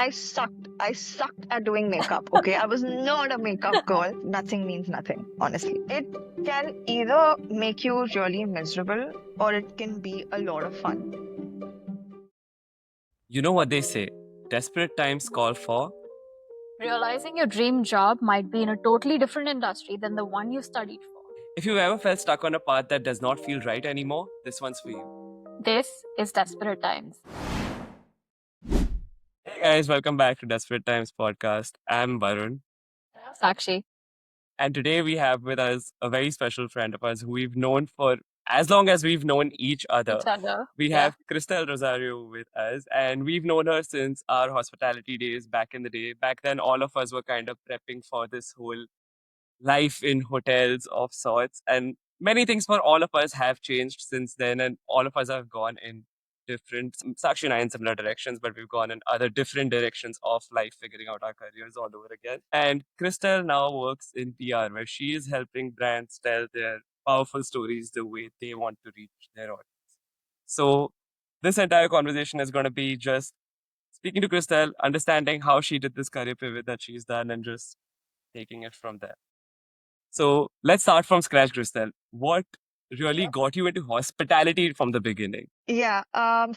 I sucked at doing makeup. Okay. I was not a makeup girl. Nothing means nothing, honestly. It can either make you really miserable or it can be a lot of fun. You know what they say, desperate times call for. Realizing your dream job might be in a totally different industry than the one you studied for. If you've ever felt stuck on a path that does not feel right anymore, this one's for you. This is Desperate Times. Hey guys, welcome back to Desperate Times podcast. I'm Varun, Sakshi, and today we have with us a very special friend of ours who we've known for as long as we've known each other. each other. We Yeah. have Christelle Rosario with us, and we've known her since our hospitality days back in the day. Back then, all of us were kind of prepping for this whole life in hotels of sorts. And many things for all of us have changed since then, and all of us have gone in different, Sakshi and I in similar directions, but we've gone in other different directions of life, figuring out our careers all over again. And Crystal now works in PR, where she is helping brands tell their powerful stories the way they want to reach their audience. So, this entire conversation is going to be just speaking to Crystal, understanding how she did this career pivot that she's done, and just taking it from there. So let's start from scratch, Crystal. What really got you into hospitality from the beginning? Yeah.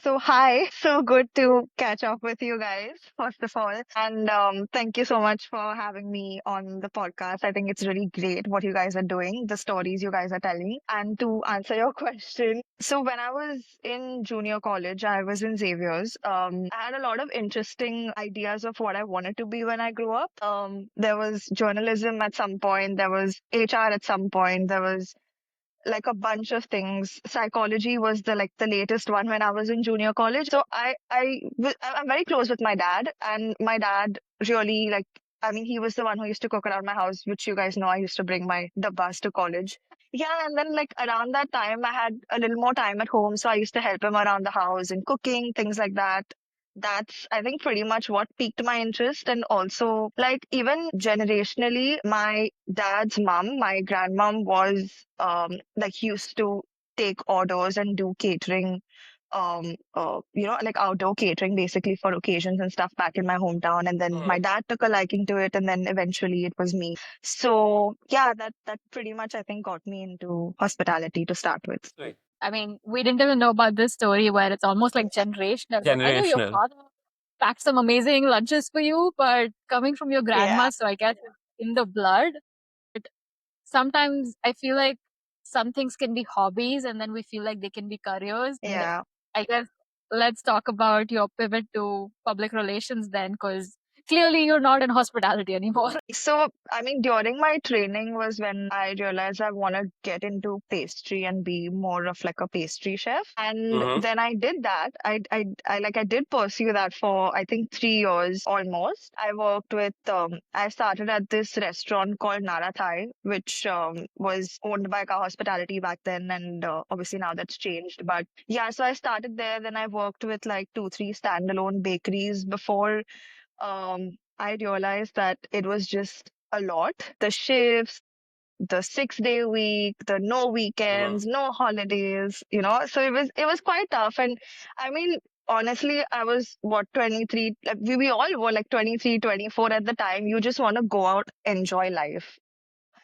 So hi. So good to catch up with you guys, first of all. And thank you so much for having me on the podcast. I think it's really great what you guys are doing, the stories you guys are telling. And to answer your question, so when I was in junior college, I was in Xavier's. I had a lot of interesting ideas of what I wanted to be when I grew up. There was journalism at some point, there was HR at some point, there was like a bunch of things. Psychology was the latest one when I was in junior college. So I'm very close with my dad, and my dad really like. I mean, he was the one who used to cook around my house, which you guys know. I used to bring my dabbas to college. Yeah, and then like around that time, I had a little more time at home, so I used to help him around the house and cooking, things like that. That's, I think, pretty much what piqued my interest. And also, like, even generationally, my dad's mom, my grandmom, was like used to take orders and do catering, like outdoor catering basically for occasions and stuff back in my hometown. And then my Mhm. dad took a liking to it, and then eventually it was me. So yeah, that pretty much I think got me into hospitality to start with. Sweet. I mean, we didn't even know about this story where it's almost like generational. Like, I know your Generational. father packed some amazing lunches for you, but coming from your Yeah, grandma, so I guess it's in the blood. Sometimes I feel like some things can be hobbies and then we feel like they can be careers. And yeah. I guess let's talk about your pivot to public relations then, because clearly you're not in hospitality anymore. So, I mean, during my training was when I realized I want to get into pastry and be more of like a pastry chef. And Mm-hmm. then I did that. I did pursue that for I think 3 years almost. I worked with I started at this restaurant called Nara Thai, which was owned by Ka Hospitality back then, and obviously now that's changed. But yeah, so I started there. Then I worked with like two, three standalone bakeries before I realized that it was just a lot. The shifts, the 6 day week, the no Mm-hmm. weekends, no holidays, so it was quite tough. And I mean, honestly, I was what, 23, like, we all were like 23, 24 at the time. You just want to go out, enjoy life.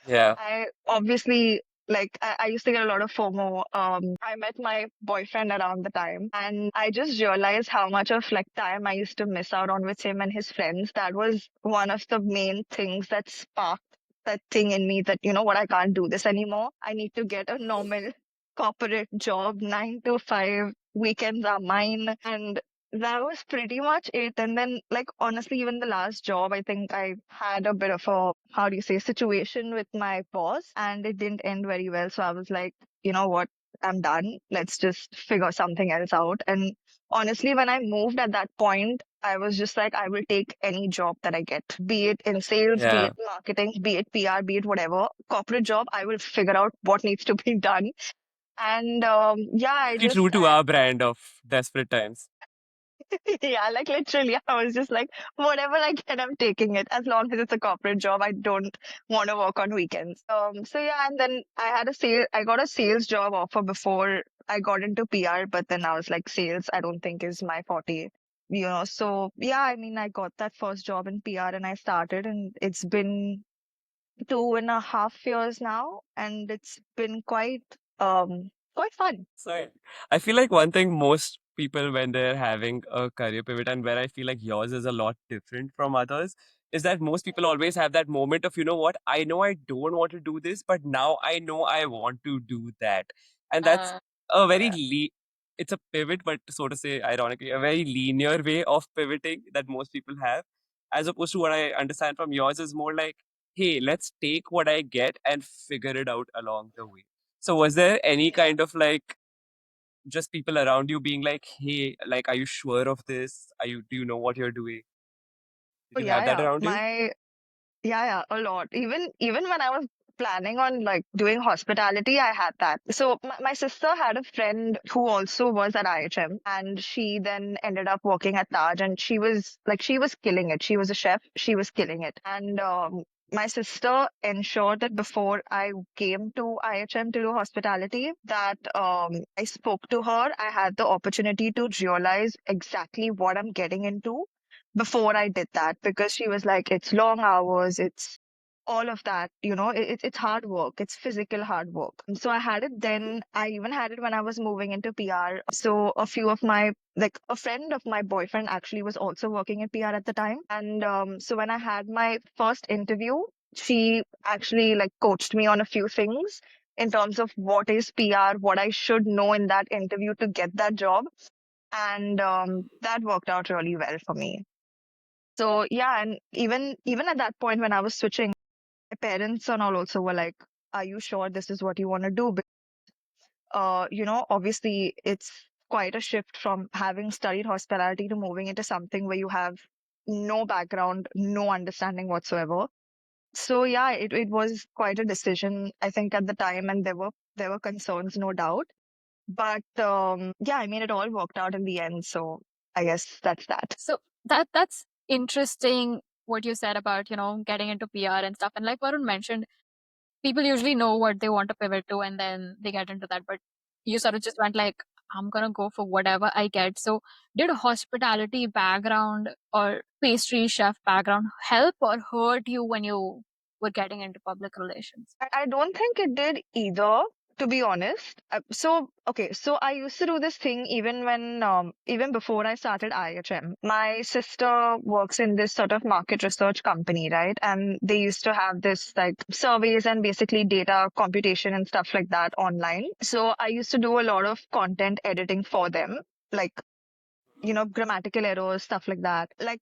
Yeah. I obviously like I used to get a lot of FOMO. I met my boyfriend around the time, and I just realized how much of like time I used to miss out on with him and his friends. That was one of the main things that sparked that thing in me that, you know what, I can't do this anymore. I need to get a normal corporate job, 9 to 5. Weekends are mine, and that was pretty much it. And then, like, honestly, even the last job, I think I had a bit of a, how do you say, situation with my boss, and it didn't end very well. So I was like, you know what? I'm done. Let's just figure something else out. And honestly, when I moved at that point, I was just like, I will take any job that I get, be it in sales, be Yeah. it marketing, be it PR, be it whatever corporate job. I will figure out what needs to be done. And yeah, Pretty true to our brand of desperate times. yeah, like literally, I was just like, whatever I get, I'm taking it. As long as it's a corporate job, I don't want to work on weekends. So yeah, and then I got a sales job offer before I got into PR, but then I was like, sales, I don't think is my forte. So yeah, I mean, I got that first job in PR and I started, and it's been 2.5 years now, and it's been quite fun. So I feel like one thing most people when they're having a career pivot, and where I feel like yours is a lot different from others, is that most people always have that moment of, you know what, I know I don't want to do this, but now I know I want to do that. And that's Uh, a very yeah. it's a pivot, but so to say, ironically, a very linear way of pivoting that most people have, as opposed to what I understand from yours is more like, hey, let's take what I get and figure it out along the way. So was there any Yeah. kind of like just people around you being like, "Hey, like, are you sure of this? Do you know what you're doing?" Did Oh you yeah, have that yeah. around you? Yeah, a lot. Even when I was planning on like doing hospitality, I had that. So my sister had a friend who also was at IHM, and she then ended up working at Taj, and she was killing it. She was a chef. She was killing it. And my sister ensured that before I came to IHM to do hospitality, that I spoke to her. I had the opportunity to realize exactly what I'm getting into before I did that, because she was like, it's long hours, it's all of that, it's hard work, it's physical hard work. And so I had it then. I even had it when I was moving into PR. So a few of my, like a friend of my boyfriend actually was also working in PR at the time. And so when I had my first interview, she actually like coached me on a few things in terms of what is PR, what I should know in that interview to get that job. And that worked out really well for me. So yeah, and even at that point when I was switching, my parents and all also were like, "Are you sure this is what you want to do?" Obviously it's quite a shift from having studied hospitality to moving into something where you have no background, no understanding whatsoever. So yeah, it was quite a decision, I think, at the time, and there were concerns, no doubt. But yeah, I mean, it all worked out in the end. So I guess that's that. So that's interesting what you said about, getting into PR and stuff. And like Varun mentioned, people usually know what they want to pivot to and then they get into that. But you sort of just went like, I'm gonna go for whatever I get. So did hospitality background or pastry chef background help or hurt you when you were getting into public relations? I don't think it did either, to be honest. Okay, so I used to do this thing even before I started IHM. My sister works in this sort of market research company, right? And they used to have this like surveys and basically data computation and stuff like that online. So I used to do a lot of content editing for them. Like, grammatical errors, stuff like that. Like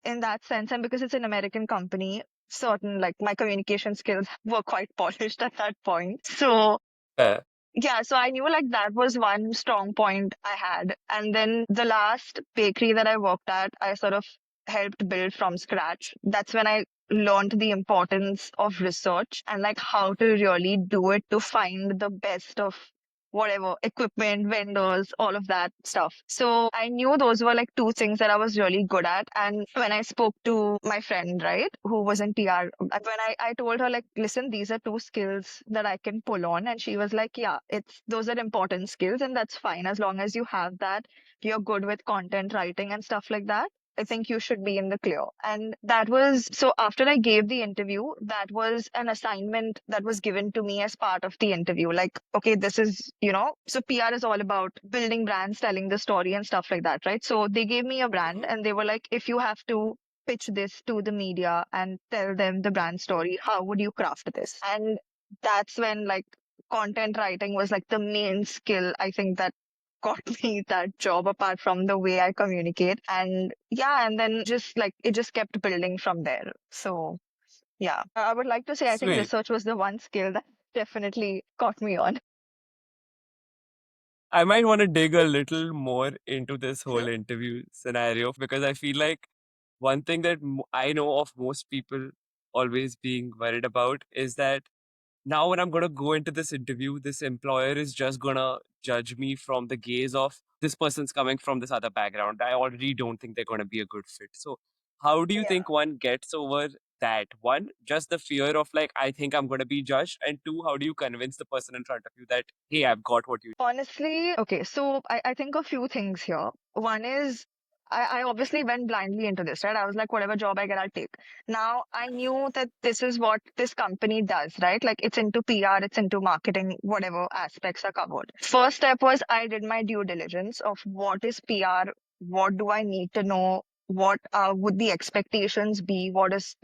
in that sense, and because it's an American company, certain like my communication skills were quite polished at that point. So Uh, yeah, so I knew like that was one strong point I had. And then the last bakery that I worked at, I sort of helped build from scratch. That's when I learned the importance of research and like how to really do it to find the best of whatever equipment, vendors, all of that stuff. So I knew those were like two things that I was really good at. And when I spoke to my friend, right, who was in PR, when I told her, like, listen, these are two skills that I can pull on. And she was like, yeah, those are important skills and that's fine. As long as you have that, you're good with content writing and stuff like that. I think you should be in the clear. And that was so after I gave the interview, that was an assignment that was given to me as part of the interview. Like, okay, this is, so PR is all about building brands, telling the story and stuff like that, right? So they gave me a brand mhm. and they were like, if you have to pitch this to the media and tell them the brand story, how would you craft this? And that's when like content writing was like the main skill I think that got me that job apart from the way I communicate. And yeah, and then just like it just kept building from there. So yeah, I would like to say I think Sweet. research was the one skill that definitely caught me on. I might want to dig a little more into this Mhm. whole interview scenario because I feel like one thing that I know of most people always being worried about is that now when I'm going to go into this interview, this employer is just going to judge me from the gaze of this person's coming from this other background. I already don't think they're going to be a good fit. So, how do you Yeah. think one gets over that? One, just the fear of like, I think I'm going to be judged. And two, how do you convince the person in front of you that, hey, I've got what you Honestly, okay, so I think a few things here. One is I obviously went blindly into this, right? I was like, whatever job I get, I'll take. Now, I knew that this is what this company does, right? Like, it's into PR, it's into marketing, whatever aspects are covered. First step was I did my due diligence of what is PR, what do I need to know, what would the expectations be, what is,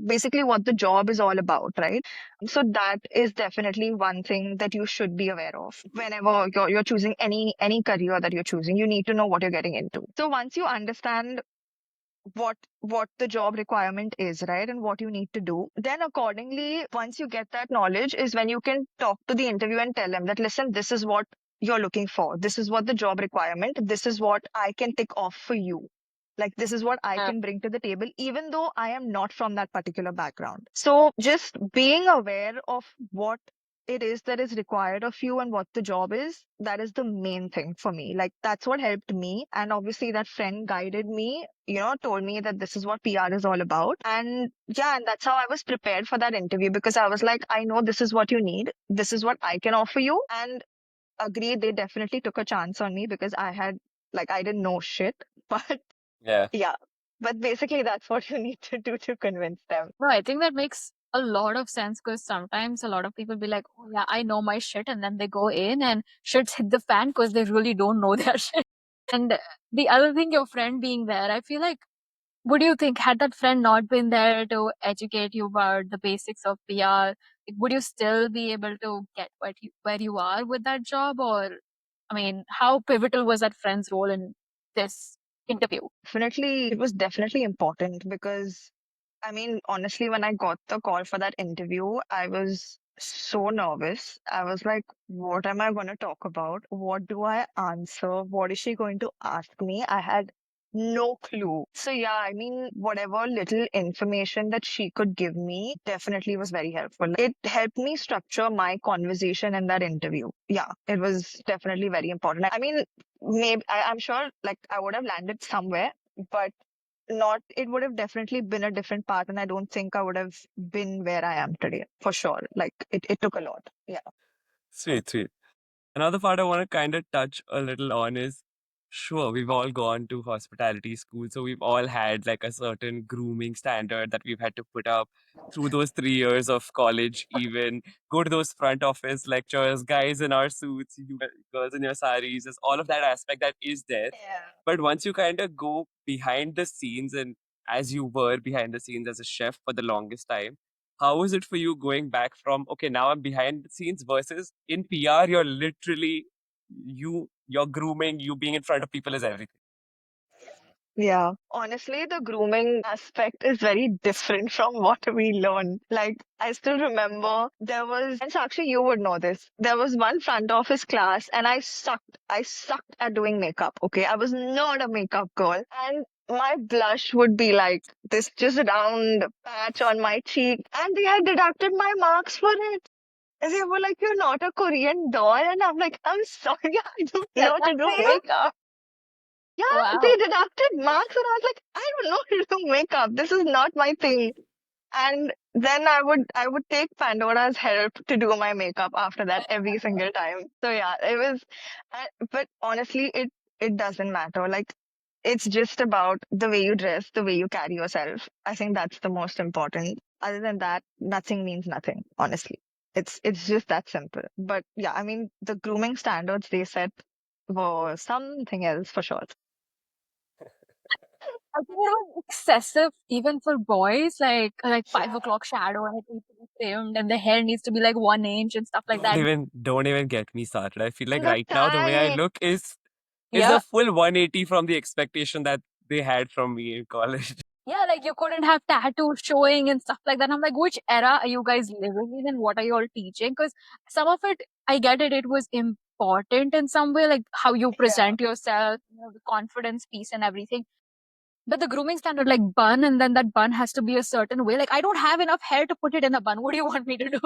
basically what the job is all about, right? So that is definitely one thing that you should be aware of whenever you're choosing any career that you're choosing. You need to know what you're getting into. So once you understand what the job requirement is, right, and what you need to do, then accordingly, once you get that knowledge, is when you can talk to the interview and tell them that, listen, this is what you're looking for. This is what the job requirement. This is what I can tick off for you. Like, this is what I Yeah. can bring to the table, even though I am not from that particular background. So just being aware of what it is that is required of you and what the job is, that is the main thing for me. Like, that's what helped me. And obviously, that friend guided me, told me that this is what PR is all about. And yeah, and that's how I was prepared for that interview, because I was like, I know this is what you need. This is what I can offer you. And agree, they definitely took a chance on me because I didn't know shit. But Yeah. yeah, but basically, that's what you need to do to convince them. No, I think that makes a lot of sense because sometimes a lot of people be like, oh yeah, I know my shit. And then they go in and shit's hit the fan because they really don't know their shit. And the other thing, your friend being there, I feel like, what do you think? Had that friend not been there to educate you about the basics of PR, would you still be able to get where you are with that job? Or, I mean, how pivotal was that friend's role in this interview? Definitely, it was definitely important because I mean, honestly, when I got the call for that interview, I was so nervous. I was like, what am I going to talk about? What do I answer? What is she going to ask me? I had no clue. So, yeah, I mean, whatever little information that she could give me definitely was very helpful. It helped me structure my conversation in that interview. Yeah, it was definitely very important. I mean, maybe I'm sure like I would have landed somewhere, but not it would have definitely been a different path, and I don't think I would have been where I am today for sure. Like it took a lot. Yeah. Sweet, sweet. Another part I want to kind of touch a little on is, sure, we've all gone to hospitality school, so we've all had like a certain grooming standard that we've had to put up through those 3 years of college, even go to those front office lectures, guys in our suits, you girls in your saris, there's all of that aspect that is there. Yeah. But once you kind of go behind the scenes, and as you were behind the scenes as a chef for the longest time, how was it for you going back from, okay, now I'm behind the scenes versus in PR, you're literally you're grooming, you being in front of people is everything. Yeah. Honestly, the grooming aspect is very different from what we learn. Like, I still remember and Sakshi, you would know this. There was one front office class and I sucked. I sucked at doing makeup. Okay. I was not a makeup girl. And my blush would be like this just round patch on my cheek. And they had deducted my marks for it. And they were like, you're not a Korean doll. And I'm like, I'm sorry, I don't know how to do makeup. Yeah, they Wow. deducted marks, and I was like, I don't know how to do makeup. This is not my thing. And then I would take Pandora's help to do my makeup after that every single time. So yeah, it was, but honestly, it doesn't matter. Like, it's just about the way you dress, the way you carry yourself. I think that's the most important. Other than that, nothing means nothing, honestly. It's just that simple. But yeah, I mean, the grooming standards they set were something else for sure. I think it was excessive even for boys, like 5 o'clock shadow and it needs to be trimmed and the hair needs to be like 1 inch and stuff like Don't that. even don't even get me started. I feel like And the right now the way I tie. look is a Yeah. full 180 from the expectation that they had from me in college. Yeah, like you couldn't have tattoos showing and stuff like that. I'm like, which era are you guys living in and what are you all teaching? Because some of it, I get it, it was important in some way, like how you Yeah. present yourself, the confidence piece and everything. But the grooming standard, like bun, and then that bun has to be a certain way. Like, I don't have enough hair to put it in a bun. What do you want me to do?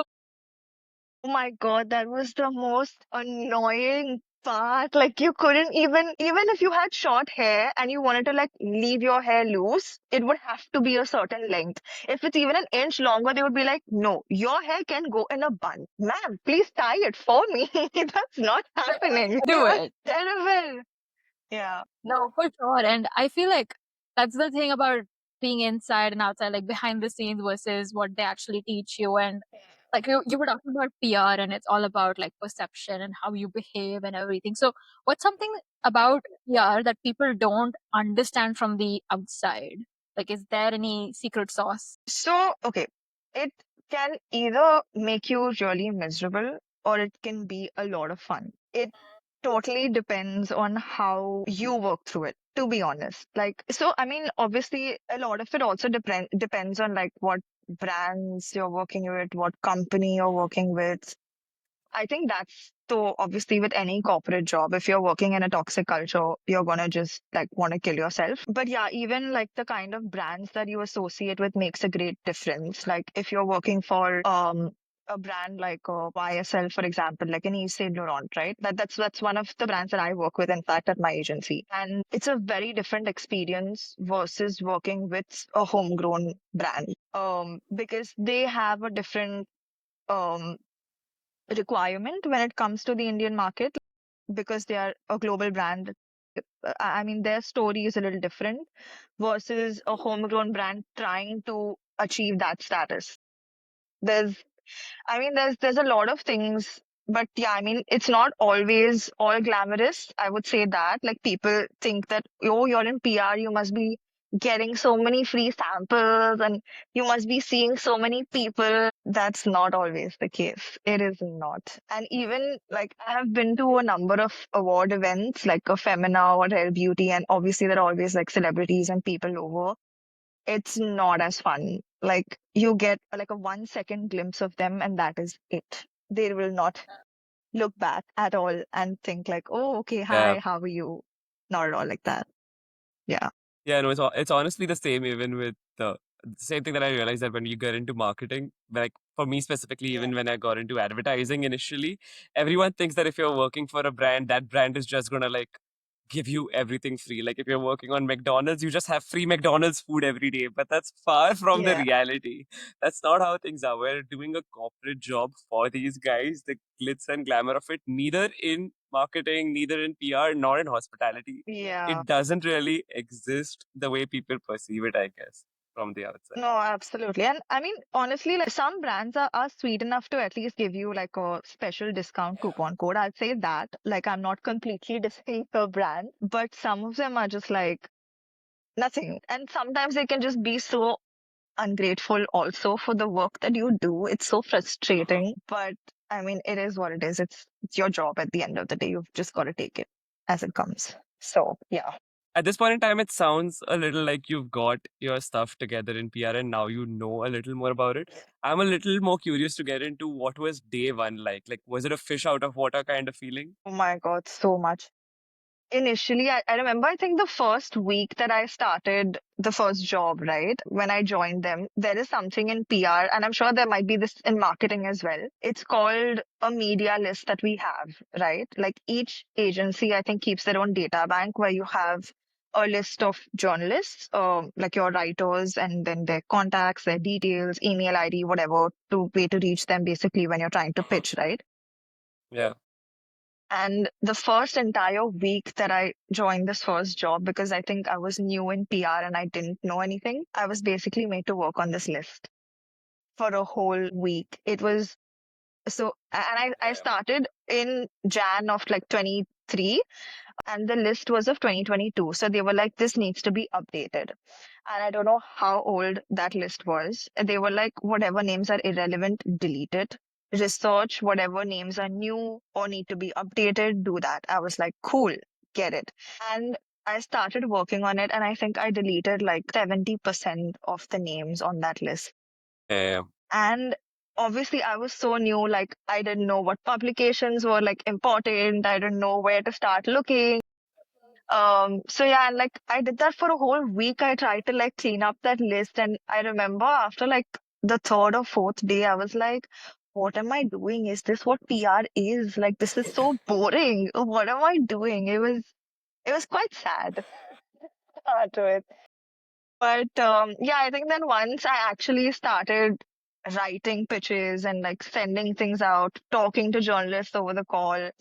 Oh my God, that was the most annoying part. Like, you couldn't even if you had short hair and you wanted to like leave your hair loose, it would have to be a certain length. If it's even an inch longer, they would be like, no, your hair can go in a bun. Ma'am, please tie it for me. That's not happening. It Do was it. terrible. Yeah. No, for sure. And I feel like that's the thing about being inside and outside, like behind the scenes versus what they actually teach you. And like you were talking about PR and it's all about like perception and how you behave and everything. So what's something about PR that people don't understand from the outside? Like, is there any secret sauce? So, okay, it can either make you really miserable or it can be a lot of fun. It totally depends on how you work through it, to be honest. Like, so, I mean, obviously, a lot of it also depends on like what brands you're working with, what company you're working with. I think that's so obviously with any corporate job, if you're working in a toxic culture, you're gonna just like want to kill yourself. But yeah, even like the kind of brands that you associate with makes a great difference. Like if you're working for a brand like YSL, for example, like an Yves Saint Laurent, right? That's one of the brands that I work with, in fact, at my agency. And it's a very different experience versus working with a homegrown brand. Because they have a different um requirement when it comes to the Indian market because they are a global brand. I mean, their story is a little different versus a homegrown brand trying to achieve that status. There's, I mean, there's a lot of things, but yeah, I mean, it's not always all glamorous. I would say that. Like people think that, oh, you're in PR, you must be getting so many free samples and you must be seeing so many people. That's not always the case. It is not. And even like I have been to a number of award events like a Femina or Rare Beauty, and obviously there are always like celebrities and people over. It's not as fun. Like you get like a 1 second glimpse of them and that is it. They will not look back at all and think like, oh, okay, Yeah. hi, how are you? Not at all like that. Yeah. Yeah, no, it's honestly the same even with the same thing that I realized that when you get into marketing, like for me specifically, Yeah. even when I got into advertising initially, everyone thinks that if you're working for a brand, that brand is just gonna like give you everything free. Like if you're working on McDonald's, you just have free McDonald's food every day. But that's far from the Yeah. reality. That's not how things are. We're doing a corporate job for these guys, the glitz and glamour of it, neither in marketing, neither in PR, nor in hospitality. Yeah. It doesn't really exist the way people perceive it, I guess, from the outside. No, absolutely. And I mean, honestly, like some brands are sweet enough to at least give you like a special discount coupon code. I'd say that. Like, I'm not completely dissing the brand, but some of them are just like nothing. And sometimes they can just be so ungrateful also for the work that you do. It's so frustrating. But I mean, it is what it is. It's your job at the end of the day. You've just got to take it as it comes. So, yeah. At this point in time, it sounds a little like you've got your stuff together in PR and now you know a little more about it. I'm a little more curious to get into what was day one like. Like, was it a fish out of water kind of feeling? Oh my God, so much. Initially, I remember, I think the first week that I started the first job, right? When I joined them, there is something in PR, and I'm sure there might be this in marketing as well. It's called a media list that we have, right? Like each agency, I think, keeps their own data bank where you have a list of journalists, like your writers, and then their contacts, their details, email ID, whatever, to way to reach them basically when you're trying to pitch, right? Yeah. And the first entire week that I joined this first job, because I think I was new in PR and I didn't know anything, I was basically made to work on this list for a whole week. It was so, and I Damn. started in Jan of like 23 and the list was of 2022. So they were like, this needs to be updated. And I don't know how old that list was. They were like, whatever names are irrelevant, delete it. Research whatever names are new or need to be updated, do that. I was like, cool, get it. And I started working on it, and I think I deleted like 70% of the names on that list. Damn. And obviously, I was so new, like, I didn't know what publications were like important. I didn't know where to start looking. So yeah, and like I did that for a whole week. I tried to like clean up that list, and I remember after like the third or fourth day, I was like, what am I doing? Is this what PR is? Like, this is so boring. What am I doing? It was quite sad to it. But yeah, I think then once I actually started writing pitches and like sending things out, talking to journalists over the call,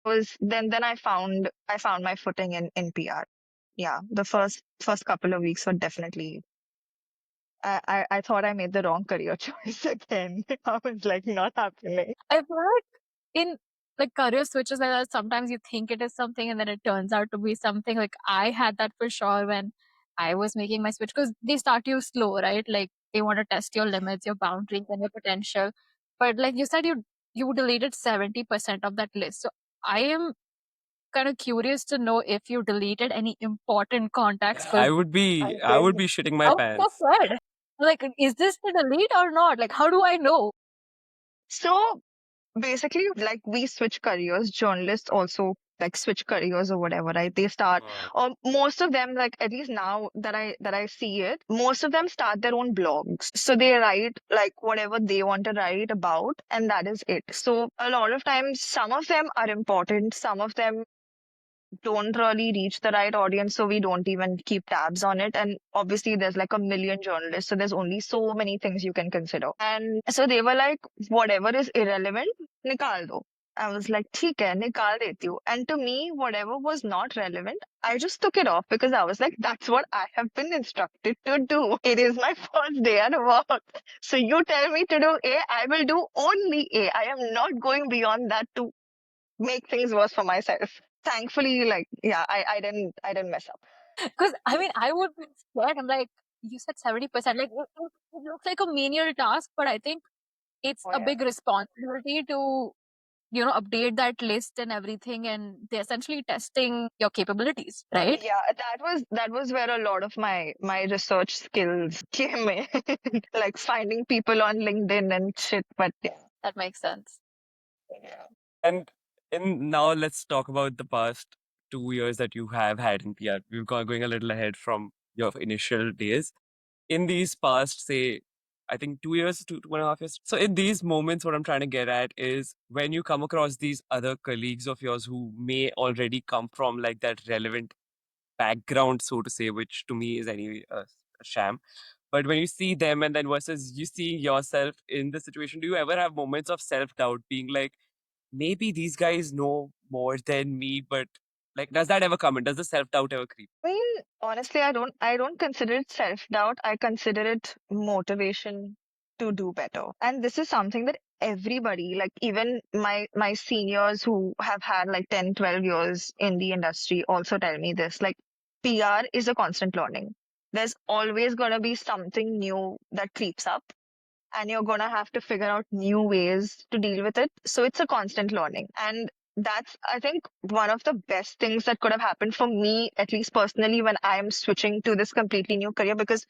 was then I found my footing in PR. Yeah, the first couple of weeks were definitely. I thought I made the wrong career choice again. I was like not happening. I feel like in like career switches like that, sometimes you think it is something and then it turns out to be something. Like I had that for sure when I was making my switch because they start you slow, right? Like they want to test your limits, your boundaries, and your potential. But like you said, you deleted 70% of that list. So I am kind of curious to know if you deleted any important contacts because I I would did. be shitting my I was so pants. scared. Like, is this the delete or not? Like, how do I know? So basically, like we switch careers, journalists also like switch careers or whatever, right? They start, Wow. or most of them, like at least now that I see it, most of them start their own blogs. So they write like whatever they want to write about, and that is it. So a lot of times, some of them are important, some of them don't really reach the right audience, so we don't even keep tabs on it. And obviously, there's like a million journalists, so there's only so many things you can consider. And so they were like, whatever is irrelevant, nikal do. I was like, ठीक है, nikal deti hu. And to me, whatever was not relevant, I just took it off because I was like, that's what I have been instructed to do. It is my first day at work. So you tell me to do A, I will do only A. I am not going beyond that to make things worse for myself. Thankfully, like yeah, I didn't mess up. Because I mean, I would be scared. I'm like, you said 70%. Like, it looks like a menial task, but I think it's Oh a yeah. big responsibility to, update that list and everything. And they're essentially testing your capabilities, right? Yeah, that was where a lot of my research skills came in, like finding people on LinkedIn and shit. But yeah, That makes sense. yeah. And in now let's talk about the past 2 years that you have had in PR. We've gone going a little ahead from your initial days. In these past, say, I think 2 years, 2.5 years. So in these moments, what I'm trying to get at is when you come across these other colleagues of yours who may already come from like that relevant background, so to say, which to me is anyway a sham. But when you see them and then versus you see yourself in the situation, do you ever have moments of self doubt, being like, maybe these guys know more than me, but like, does that ever come in? Does the self doubt ever creep? I mean, honestly, I don't consider it self-doubt. I consider it motivation to do better. And this is something that everybody, like even my seniors who have had like 10, 12 years in the industry also tell me this. Like PR is a constant learning. There's always going to be something new that creeps up and you're going to have to figure out new ways to deal with it. So it's a constant learning. And that's, I think, one of the best things that could have happened for me, at least personally, when I am switching to this completely new career, because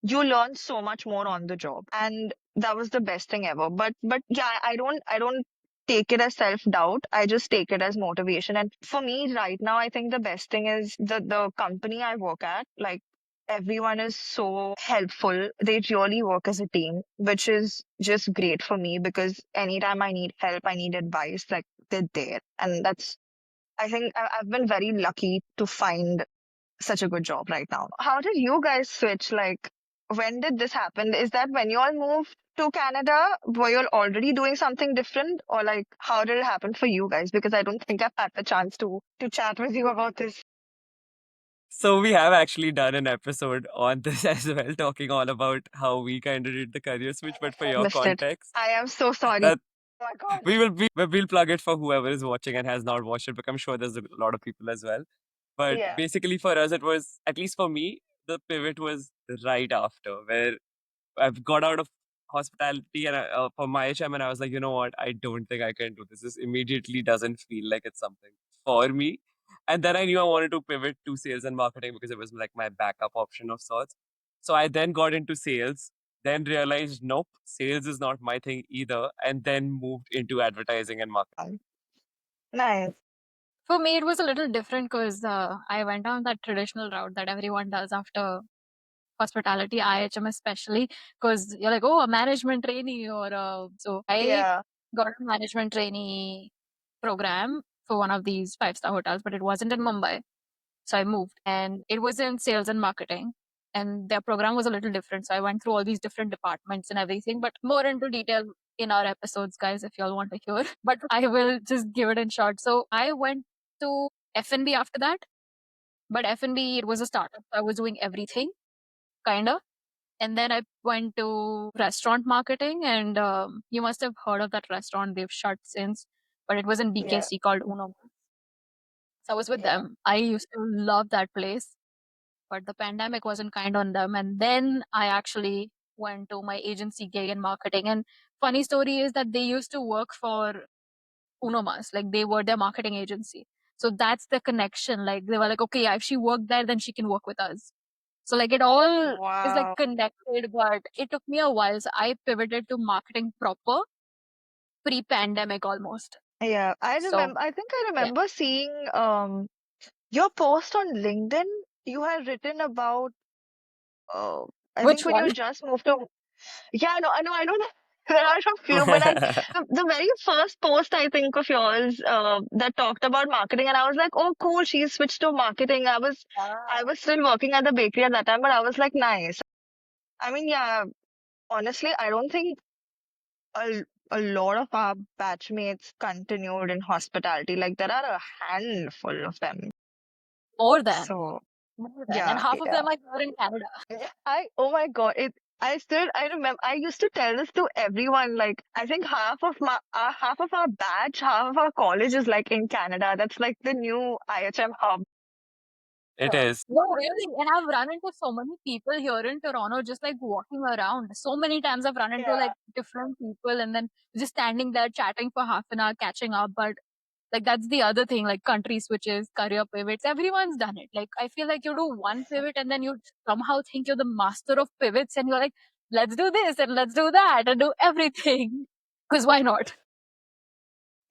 you learn so much more on the job. And that was the best thing ever. But yeah, I don't take it as self-doubt. I just take it as motivation. And for me right now, I think the best thing is the company I work at, like everyone is so helpful. They really work as a team, which is just great for me because anytime I need help, I need advice, like they're there. And that's, I think I've been very lucky to find such a good job right now. How did you guys switch? Like, when did this happen? Is that when you all moved to Canada? Were you all already doing something different? Or like, how did it happen for you guys? Because I don't think I've had the chance to chat with you about this. So we have actually done an episode on this as well, talking all about how we kind of did the career switch. But for I your missed it. context, I am so sorry. that Oh my God. we'll plug it for whoever is watching and has not watched it, because I'm sure there's a lot of people as well. But Yeah. basically, for us, it was, at least for me, the pivot was right after, where I've got out of hospitality and for my HM, and I was like, you know what? I don't think I can do this. This immediately doesn't feel like it's something for me. And then I knew I wanted to pivot to sales and marketing because it was like my backup option of sorts. So I then got into sales, then realized, nope, sales is not my thing either, and then moved into advertising and marketing. Nice. For me, it was a little different because I went down that traditional route that everyone does after hospitality, IHM especially, because you're like, oh, a management trainee, or so I Yeah. got a management trainee program for one of these five-star hotels, but it wasn't in Mumbai. So I moved and it was in sales and marketing. And their program was a little different. So I went through all these different departments and everything, but more into detail in our episodes, guys, if y'all want to hear. But I will just give it in short. So I went to F&B after that, but F&B, it was a startup. I was doing everything, kind of. And then I went to restaurant marketing, and you must have heard of that restaurant. They've shut since, but it was in Yeah, BKC called Uno. So I was with yeah. them. I used to love that place, but the pandemic wasn't kind on them. And then I actually went to my agency gig in marketing. And funny story is that they used to work for Unomas, like they were their marketing agency. So that's the connection. Like they were like, okay, yeah, if she worked there, then she can work with us. So like it all is like Wow. connected, but it took me a while. So I pivoted to marketing proper pre-pandemic almost. Yeah, I So remember. I think I yeah, remember seeing your post on LinkedIn. You had written about uh, I which think when one? you just moved to. Yeah, I know that there are a few, but the very first post I think of yours that talked about marketing, and I was like, oh, cool, she switched to marketing. I Ah. was still working at the bakery at that time, but I was like, nice. I mean, yeah, honestly, I don't think a, a lot of our batchmates continued in hospitality. Like, there are a handful of them. More than. So, More than. And yeah, half of yeah. them are here in Canada. Oh my God, I remember, I used to tell this to everyone. Like, I think half of our batch, half of our college is like in Canada. That's like the new IHM hub. It is. No, really. And I've run into so many people here in Toronto just like walking around. So many times I've run into like Yeah. different people and then just standing there chatting for half an hour, catching up. But like that's the other thing, like country switches, career pivots. Everyone's done it. Like I feel like you do one pivot and then you somehow think you're the master of pivots and you're like, let's do this and let's do that and do everything. Because why not?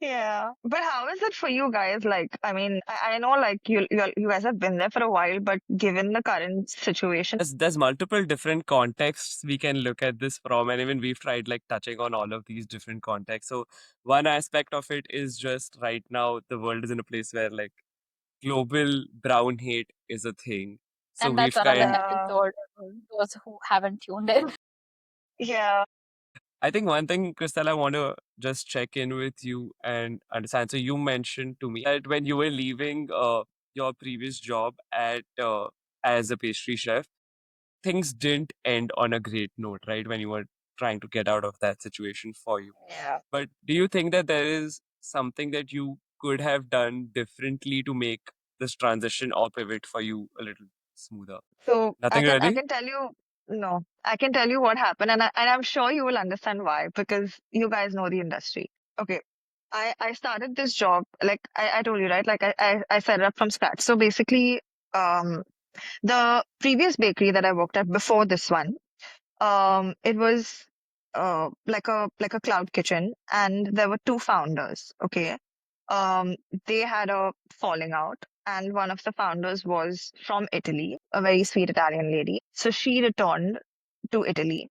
Yeah. But how is it for you guys? Like, I mean, I know like you guys have been there for a while, but given the current situation, There's multiple different contexts we can look at this from, and even we've tried like touching on all of these different contexts. So one aspect of it is just right now the world is in a place where like global brown hate is a thing. So And that's we've another kind yeah, episode for those who haven't tuned in. yeah. I think one thing, Crystal, I want to just check in with you and understand. So you mentioned to me that when you were leaving your previous job at as a pastry chef, things didn't end on a great note, right? When you were trying to get out of that situation for you. Yeah. But do you think that there is something that you could have done differently to make this transition or pivot for you a little smoother? So Nothing I really? can tell you no, I can tell you what happened, and I'm sure you will understand why because you guys know the industry. Okay, I started this job like I told you, right? Like I set it up from scratch. So basically, um, the previous bakery that I worked at before this one, it was like a cloud kitchen, and there were two founders. Okay, um, they had a falling out, and one of the founders was from Italy, a very sweet Italian lady. So she returned to Italy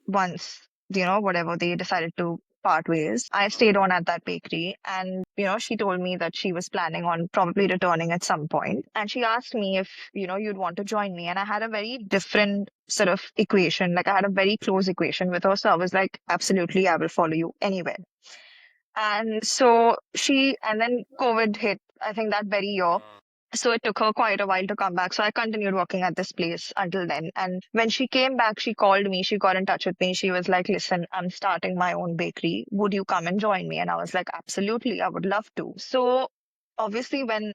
once, whatever they decided to part ways. I stayed on at that bakery, and, she told me that she was planning on probably returning at some point. And she asked me if, you'd want to join me. And I had a very different sort of equation. Like I had a very close equation with her. So I was like, absolutely, I will follow you anywhere. And so and then COVID hit, I think that very year. So it took her quite a while to come back. So I continued working at this place until then. And when she came back, she called me, she got in touch with me. She was like, listen, I'm starting my own bakery. Would you come and join me? And I was like, absolutely, I would love to. So obviously, when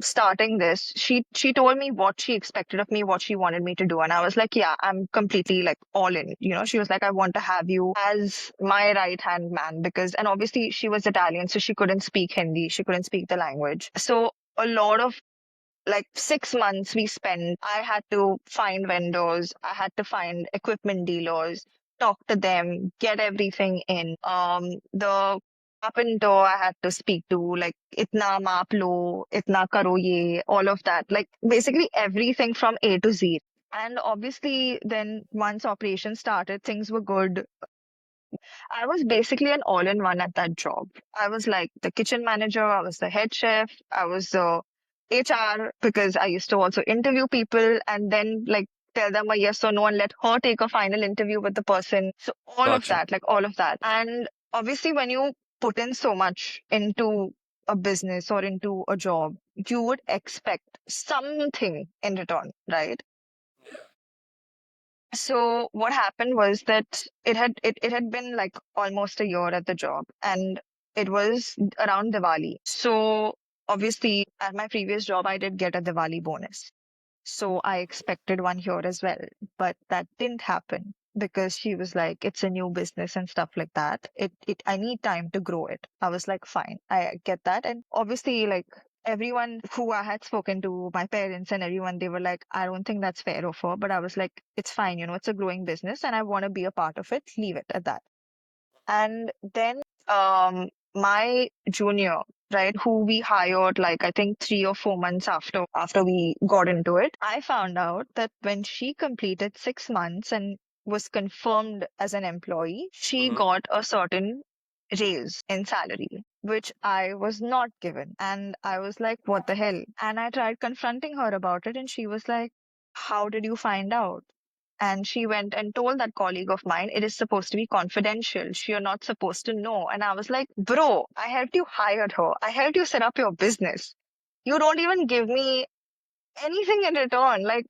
starting this, she told me what she expected of me, what she wanted me to do, and I was like, yeah, I'm completely like all in. She was like, I want to have you as my right hand man because, and obviously she was Italian, so she couldn't speak Hindi, she couldn't speak the language. So a lot of like 6 months we spent. I had to find vendors, I had to find equipment dealers, talk to them, get everything in. The carpenter I had to speak to, like itna maap lo, itna karo ye, all of that. Like basically everything from A to Z. And obviously, then once operations started, things were good. I was basically an all-in-one at that job. I was like the kitchen manager, I was the head chef, I was the HR because I used to also interview people, and then like tell them a yes or no and let her take a final interview with the person. So all of Gotcha. that, like all of that. And obviously, when you put in so much into a business or into a job, you would expect something in return, right? So what happened was that it had been like almost a year at the job, and it was around Diwali. So obviously at my previous job I did get a Diwali bonus. So I expected one here as well, but that didn't happen because she was like, it's a new business and stuff like that. I need time to grow it. I was like, fine, I get that. And obviously, like everyone who I had spoken to, my parents and everyone, they were like, I don't think that's fair of her. But I was like, it's fine, it's a growing business and I want to be a part of it. Leave it at that. And then my junior, right, who we hired like I think 3 or 4 months after we got into it, I found out that when she completed 6 months and was confirmed as an employee, she Mm-hmm. got a certain raise in salary, which I was not given. And I was like, what the hell? And I tried confronting her about it, and she was like, how did you find out? And she went and told that colleague of mine, it is supposed to be confidential. You're not supposed to know. And I was like, bro, I helped you hire her. I helped you set up your business. You don't even give me anything in return. Like,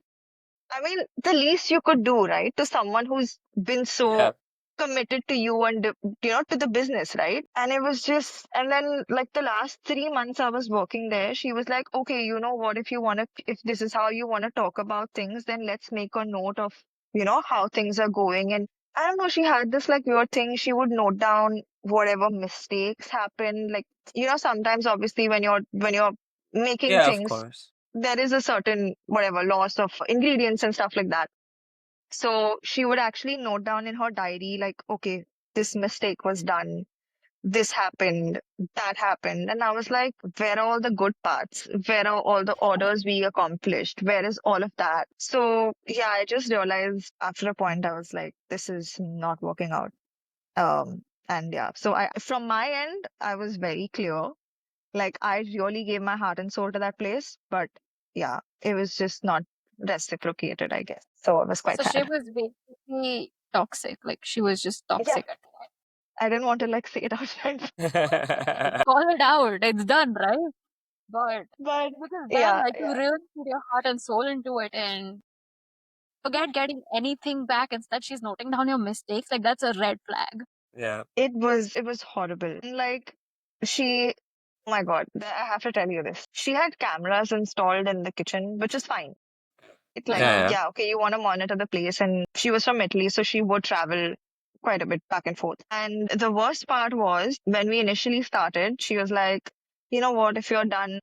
I mean, the least you could do, right, to someone who's been Yeah. so committed to you and, to the business, right? And it was just, and then like the last 3 months I was working there, she was like, okay, you know what, if this is how you want to talk about things, then let's make a note of, how things are going. And I don't know, she had this like weird thing. She would note down whatever mistakes happen. Like, sometimes obviously when you're making Yeah, of things, course. there is a certain whatever loss of ingredients and stuff like that. So she would actually note down in her diary, like, okay, this mistake was done, this happened, that happened. And I was like, where are all the good parts? Where are all the orders we accomplished? Where is all of that? So yeah, I just realized after a point, I was like, this is not working out. And yeah, so from my end, I was very clear. Like I really gave my heart and soul to that place, but yeah, it was just not reciprocated, I guess. So I was quite So she sad. was basically toxic. Like she was just Yeah, toxic. I didn't want to like say it outright, Call it out. It's done, right? But but because then, yeah, like, you yeah. really put your heart and soul into it and forget getting anything back. Instead, she's noting down your mistakes. Like, that's a red flag. Yeah. It was horrible. And like she, oh my God, I have to tell you this. She had cameras installed in the kitchen, which is fine. It's like, Yeah, Uh-huh. yeah. yeah, okay, you want to monitor the place. And she was from Italy, so she would travel quite a bit back and forth. And the worst part was when we initially started, she was like, you know what, if you're done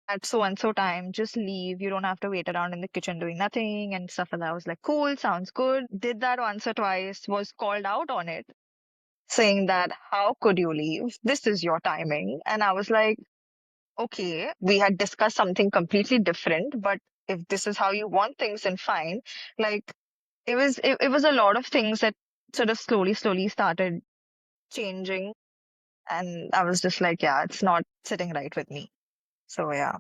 at so and so time, just leave. You don't have to wait around in the kitchen doing nothing and stuff like that. I was like, cool, sounds good. Did that once or twice, was called out on it, saying that, how could you leave? This is your timing. And I was like, okay, we had discussed something completely different, but if this is how you want things, then fine. Like it was a lot of things that sort of slowly started changing. And I was just like, yeah, it's not sitting right with me. So yeah.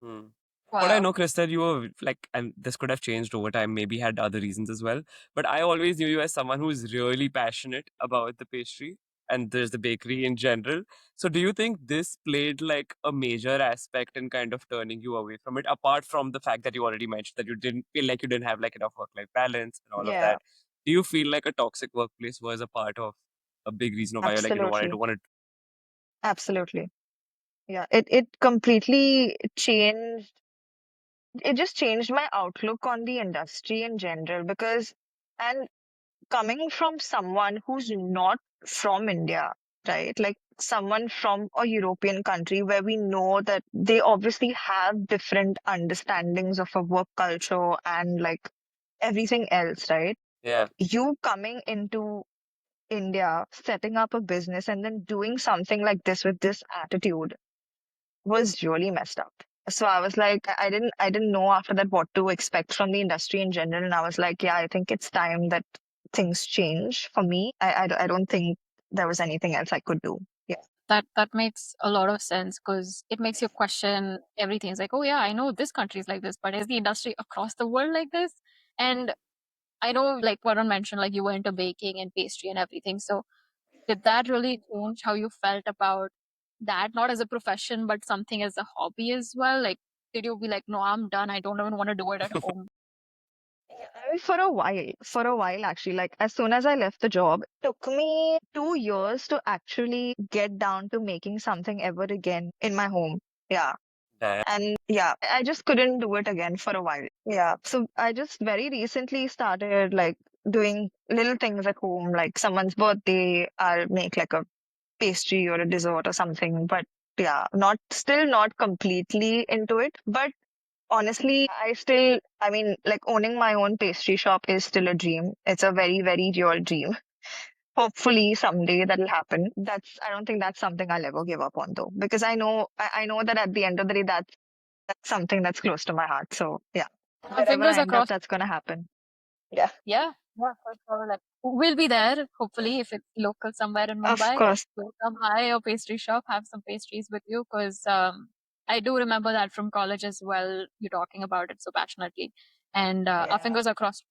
Hmm. What I Wow. know, Krista, you were like, and this could have changed over time, maybe had other reasons as well. But I always knew you as someone who's really passionate about the pastry and there's the bakery in general. So do you think this played like a major aspect in kind of turning you away from it, apart from the fact that you already mentioned that you didn't feel like you didn't have like enough work-life balance and all of Yeah, that? Do you feel like a toxic workplace was a part of a big reason of why you're like, you know what, I don't absolutely. want to. Absolutely. Yeah. It completely changed. It just changed my outlook on the industry in general because, and coming from someone who's not from India, right? Like someone from a European country where we know that they obviously have different understandings of a work culture and like everything else, right? Yeah. You coming into India, setting up a business and then doing something like this with this attitude was really messed up. So I was like, I didn't know after that what to expect from the industry in general. And I was like, yeah, I think it's time that things change for me. I don't think there was anything else I could do. Yeah, That makes a lot of sense because it makes you question everything. It's like, oh yeah, I know this country is like this, but is the industry across the world like this? And I know, like Varun mentioned, like you were into baking and pastry and everything. So did that really change how you felt about that? Not as a profession, but something as a hobby as well? Like, did you be like, no, I'm done. I don't even want to do it at home? I mean, for a while actually, like as soon as I left the job, it took me 2 years to actually get down to making something ever again in my home. Yeah. Damn. And yeah, I just couldn't do it again for a while. Yeah. So I just very recently started like doing little things at home, like someone's birthday, I'll make like a pastry or a dessert or something. But yeah, still not completely into it. But honestly, I mean, like owning my own pastry shop is still a dream. It's a very, very real dream. Hopefully someday that'll happen. I don't think that's something I'll ever give up on though, because I know that at the end of the day, that's something that's close to my heart. So yeah, wherever Fingers I end up, across. that's gonna happen. Yeah, Yeah, yeah, for sure. Like we'll be there, hopefully, if it's local somewhere in of Mumbai. course. We'll come by a pastry shop, have some pastries with you, because I do remember that from college as well. You talking about it so passionately, and our Yeah, fingers are crossed.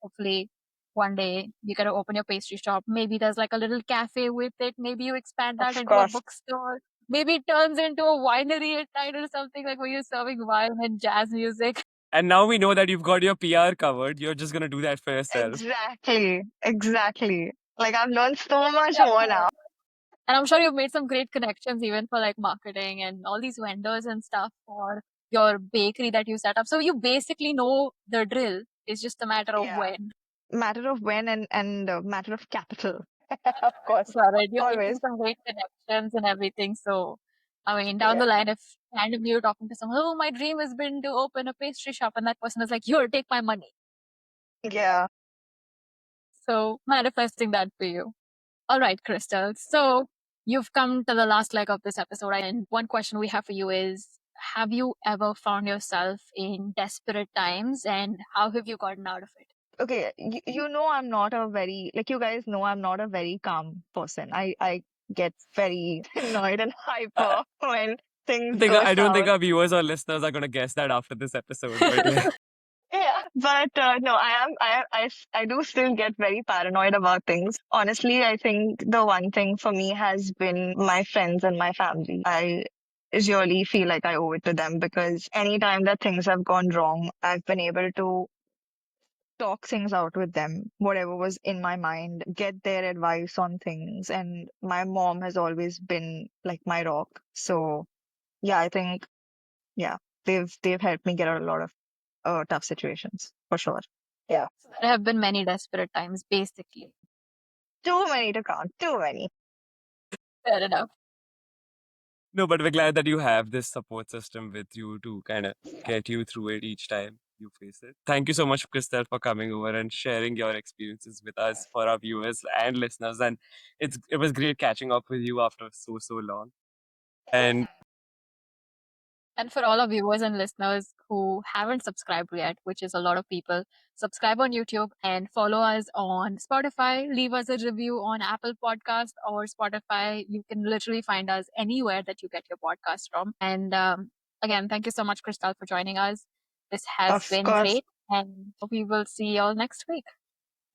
Hopefully, one day you gotta open your pastry shop. Maybe there's like a little cafe with it. Maybe you expand that of into a course. bookstore. Maybe it turns into a winery at night or something like where you're serving wine and jazz music. And now we know that you've got your PR covered. You're just gonna do that for yourself. Exactly, exactly. Like I've learned so much more now. And I'm sure you've made some great connections even for like marketing and all these vendors and stuff for your bakery that you set up. So you basically know the drill. It's just a matter of Yeah. when. Matter of when and matter of capital. Of course, Got it. You're making always. some great connections and everything. So, I mean, down the Yeah, line, if randomly you're talking to someone, oh, my dream has been to open a pastry shop, and that person is like, here, take my money. yeah. So, manifesting that for you. All right, Crystal. So you've come to the last leg of this episode, and one question we have for you is: have you ever found yourself in desperate times, and how have you gotten out of it? Okay, you know I'm not a very, like you guys know I'm not a very calm person. I get very annoyed and I hyper when things think go I don't think south. our viewers or listeners are gonna guess that after this episode, but yeah. Yeah, but no, I do still get very paranoid about things. Honestly, I think the one thing for me has been my friends and my family. I really feel like I owe it to them because anytime that things have gone wrong, I've been able to talk things out with them, whatever was in my mind, get their advice on things. And my mom has always been like my rock. So yeah, I think yeah, they've helped me get out of a lot of tough situations for sure. Yeah. There have been many desperate times, basically. Too many to count, too many. Fair enough. No, but we're glad that you have this support system with you to kind of get you through it each time you face it. Thank you so much, Christelle, for coming over and sharing your experiences with us for our viewers and listeners. And it was great catching up with you after so long. And And for all our viewers and listeners who haven't subscribed yet, which is a lot of people, subscribe on YouTube and follow us on Spotify. Leave us a review on Apple Podcast or Spotify. You can literally find us anywhere that you get your podcast from. And again, thank you so much, Crystal, for joining us. This has Of been course. great, and we will see you all next week.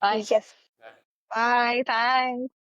Bye. Yes. Bye. Thanks.